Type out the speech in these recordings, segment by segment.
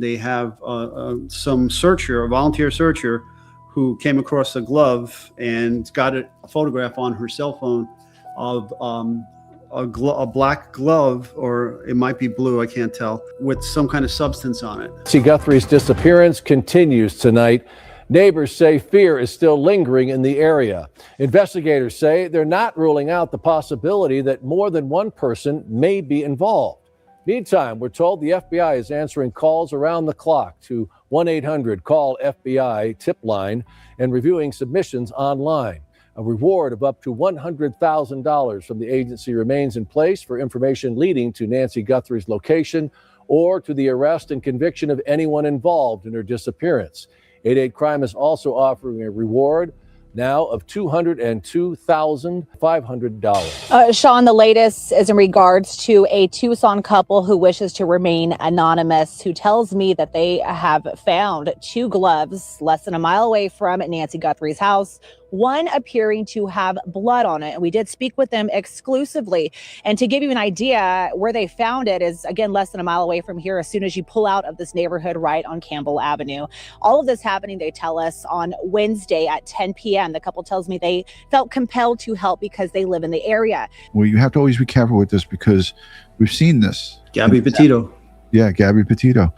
they have some searcher, a volunteer searcher, who came across a glove and got a photograph on her cell phone of a black glove, or it might be blue, I can't tell, with some kind of substance on it. See, Guthrie's disappearance continues tonight. Neighbors say fear is still lingering in the area. Investigators say they're not ruling out the possibility that more than one person may be involved. Meantime, we're told the FBI is answering calls around the clock to 1-800-CALL-FBI tip line and reviewing submissions online. A reward of up to $100,000 from the agency remains in place for information leading to Nancy Guthrie's location or to the arrest and conviction of anyone involved in her disappearance. 88 Crime is also offering a reward now of $202,500. Sean, the latest is in regards to a Tucson couple who wishes to remain anonymous, who tells me that they have found 2 gloves less than a mile away from Nancy Guthrie's house, one appearing to have blood on it. And we did speak with them exclusively. And to give you an idea, where they found it is, again, less than a mile away from here, as soon as you pull out of this neighborhood right on Campbell Avenue. All of this happening, they tell us, on Wednesday at 10 p.m. The couple tells me they felt compelled to help because they live in the area. Well, you have to always be careful with this because we've seen this. Gabby Petito. Yeah, Gabby Petito,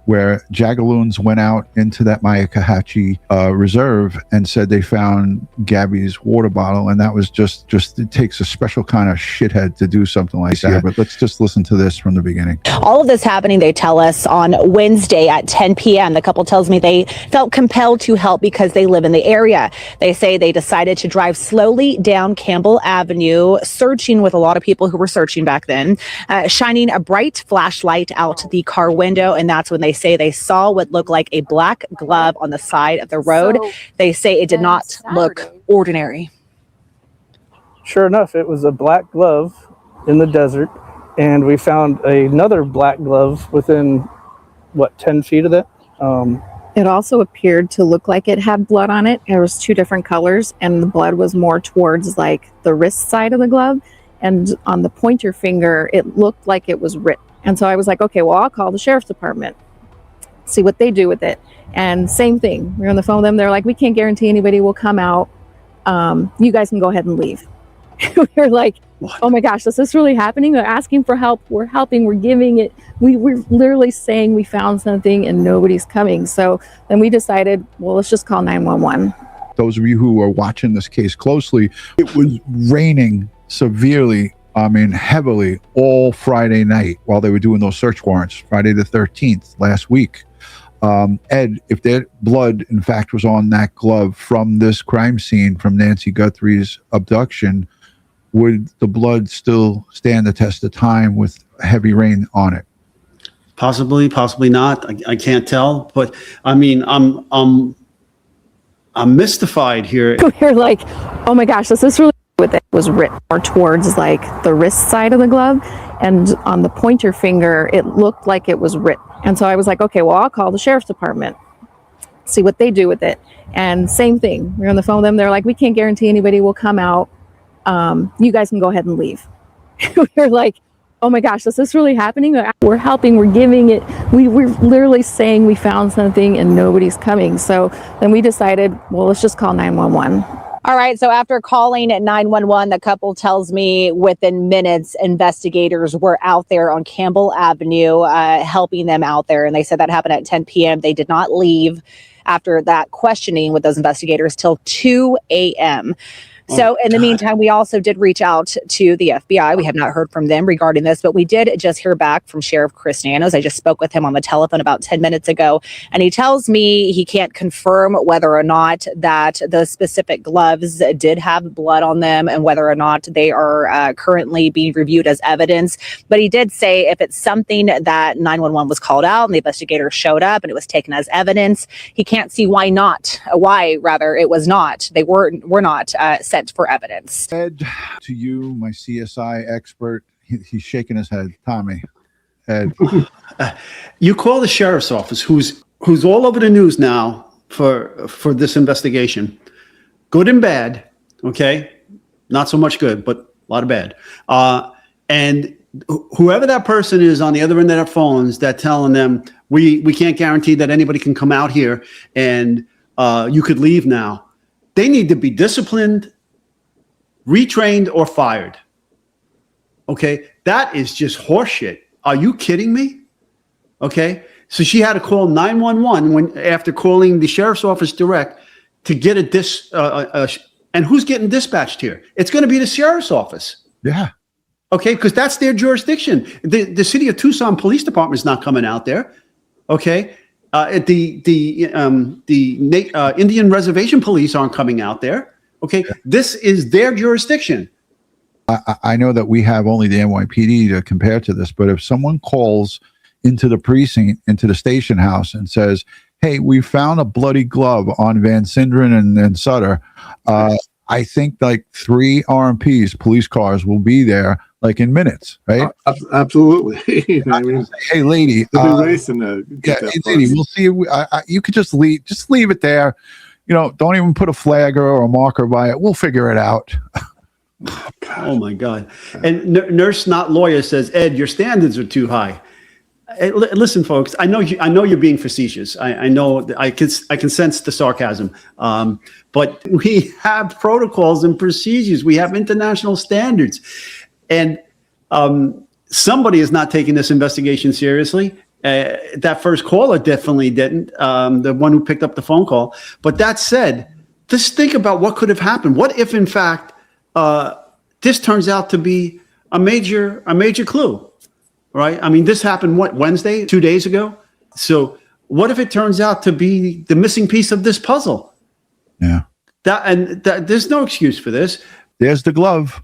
where Jagaloons went out into that Mayakahatchee reserve and said they found Gabby's water bottle, and that was just it takes a special kind of shithead to do something like that. But let's just listen to this from the beginning. All of this happening, they tell us, on Wednesday at 10 p.m. The couple tells me they felt compelled to help because they live in the area. They say they decided to drive slowly down Campbell Avenue, searching with a lot of people who were searching back then, shining a bright flashlight out the car window, and that's when they say they saw what looked like a black glove on the side of the road. So they say it did not look ordinary. Sure enough, it was a black glove in the desert, and we found another black glove within, what, 10 feet of that? It also appeared to look like it had blood on it. There was 2 different colors, and the blood was more towards like the wrist side of the glove, and on the pointer finger, it looked like it was ripped. And so I was like, okay, well, I'll call the sheriff's department, see what they do with it. And same thing. We're on the phone with them. They're like, we can't guarantee anybody will come out. You guys can go ahead and leave. We're like, oh my gosh, is this really happening? They're asking for help. We're helping. We're giving it. We're literally saying we found something and nobody's coming. So then we decided, well, let's just call 911. Those of you who are watching this case closely, it was raining severely, heavily all Friday night while they were doing those search warrants, Friday the 13th, last week. Ed, if that blood, in fact, was on that glove from this crime scene, from Nancy Guthrie's abduction, would the blood still stand the test of time with heavy rain on it? Possibly, possibly not. I can't tell. But, I'm mystified here. We're like, oh my gosh, is this really with it? Was ripped more towards like the wrist side of the glove, and on the pointer finger it looked like it was ripped. And so I was like, okay, well, I'll call the sheriff's department, see what they do with it. And same thing, we're on the phone with them. They're like, we can't guarantee anybody will come out. You guys can go ahead and leave. We're like, oh my gosh, is this really happening? We're helping, we're giving it. We're literally saying we found something and nobody's coming. So then we decided, well, let's just call 911. All right, so after calling at 911, the couple tells me within minutes, investigators were out there on Campbell Avenue helping them out there. And they said that happened at 10 p.m. They did not leave after that questioning with those investigators till 2 a.m. So in the meantime, we also did reach out to the FBI. We have not heard from them regarding this, but we did just hear back from Sheriff Chris Nanos. I just spoke with him on the telephone about 10 minutes ago, and he tells me he can't confirm whether or not that the specific gloves did have blood on them and whether or not they are currently being reviewed as evidence. But he did say if it's something that 911 was called out and the investigator showed up and it was taken as evidence, he can't see why it was not. They were not sent for evidence. Ed, to you, my CSI expert, he's shaking his head. Tommy, Ed. You call the sheriff's office, who's all over the news now for this investigation. Good and bad, okay? Not so much good, but a lot of bad. And whoever that person is on the other end of their phones that telling them, we can't guarantee that anybody can come out here and you could leave now. They need to be disciplined, retrained, or fired. Okay, that is just horseshit. Are you kidding me? Okay, so she had to call 911 after calling the sheriff's office direct to get and who's getting dispatched here? It's going to be the sheriff's office. Yeah. Okay, because that's their jurisdiction. The city of Tucson Police Department is not coming out there. Okay, the Indian Reservation Police aren't coming out there. Okay, this is their jurisdiction. I know that we have only the NYPD to compare to this, but if someone calls into the precinct, into the station house and says, hey, we found a bloody glove on Van Sinderen and Sutter, I think like 3 RMPs, police cars, will be there like in minutes, right? Absolutely. I mean, hey, lady, they'll be racing to yeah, get hey, that lady, bus. we'll see. You could just leave it there. You know, don't even put a flagger or a marker by it. We'll figure it out. Oh my God! And nurse, not lawyer, says, Ed, your standards are too high. Hey, listen, folks. I know you're being facetious. I know. I can sense the sarcasm. But we have protocols and procedures. We have international standards, and somebody is not taking this investigation seriously. That first caller definitely didn't. The one who picked up the phone call. But that said, just think about what could have happened. What if, in fact, this turns out to be a major clue, right? I mean, this happened, Wednesday, 2 days ago? So what if it turns out to be the missing piece of this puzzle? Yeah. There's no excuse for this. There's the glove.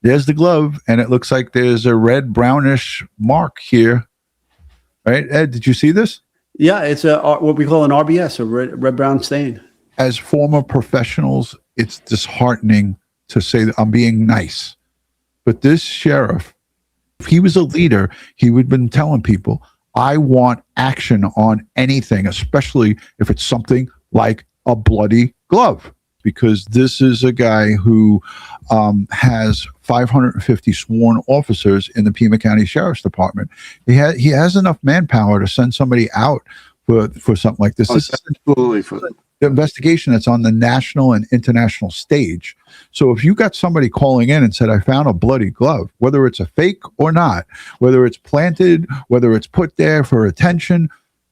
There's the glove. And it looks like there's a red brownish mark here. Right? Ed, did you see this? Yeah, it's what we call an RBS, a red-brown stain. As former professionals, it's disheartening to say that I'm being nice. But this sheriff, if he was a leader, he would have been telling people, I want action on anything, especially if it's something like a bloody glove. Because this is a guy who has 550 sworn officers in the Pima County Sheriff's Department. He has enough manpower to send somebody out for something like this. This is Absolutely. For the investigation that's on the national and international stage. So if you got somebody calling in and said, I found a bloody glove, whether it's a fake or not, whether it's planted, whether it's put there for attention,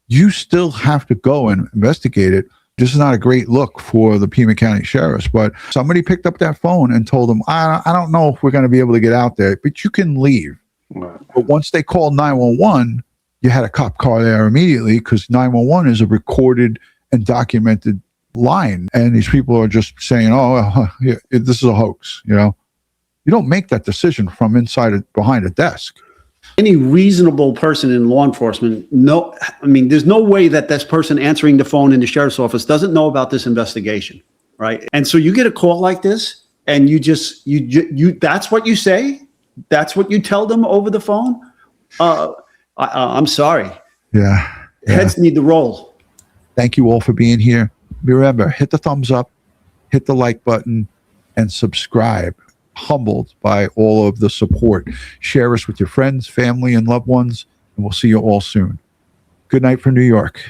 you still have to go and investigate it. This is not a great look for the Pima County Sheriffs, but somebody picked up that phone and told them, I don't know if we're going to be able to get out there, but you can leave. Right. But once they called 911, you had a cop car there immediately because 911 is a recorded and documented line. And these people are just saying, this is a hoax. You know, you don't make that decision from behind a desk. Any reasonable person in law enforcement, there's no way that this person answering the phone in the sheriff's office doesn't know about this investigation, right? And so you get a call like this, and you that's what you say, that's what you tell them over the phone. I'm sorry. Yeah. Heads need to roll. Thank you all for being here. Remember, hit the thumbs up, hit the like button, and subscribe. Humbled by all of the support. Share us with your friends, family, and loved ones, and we'll see you all soon. Good night from New York.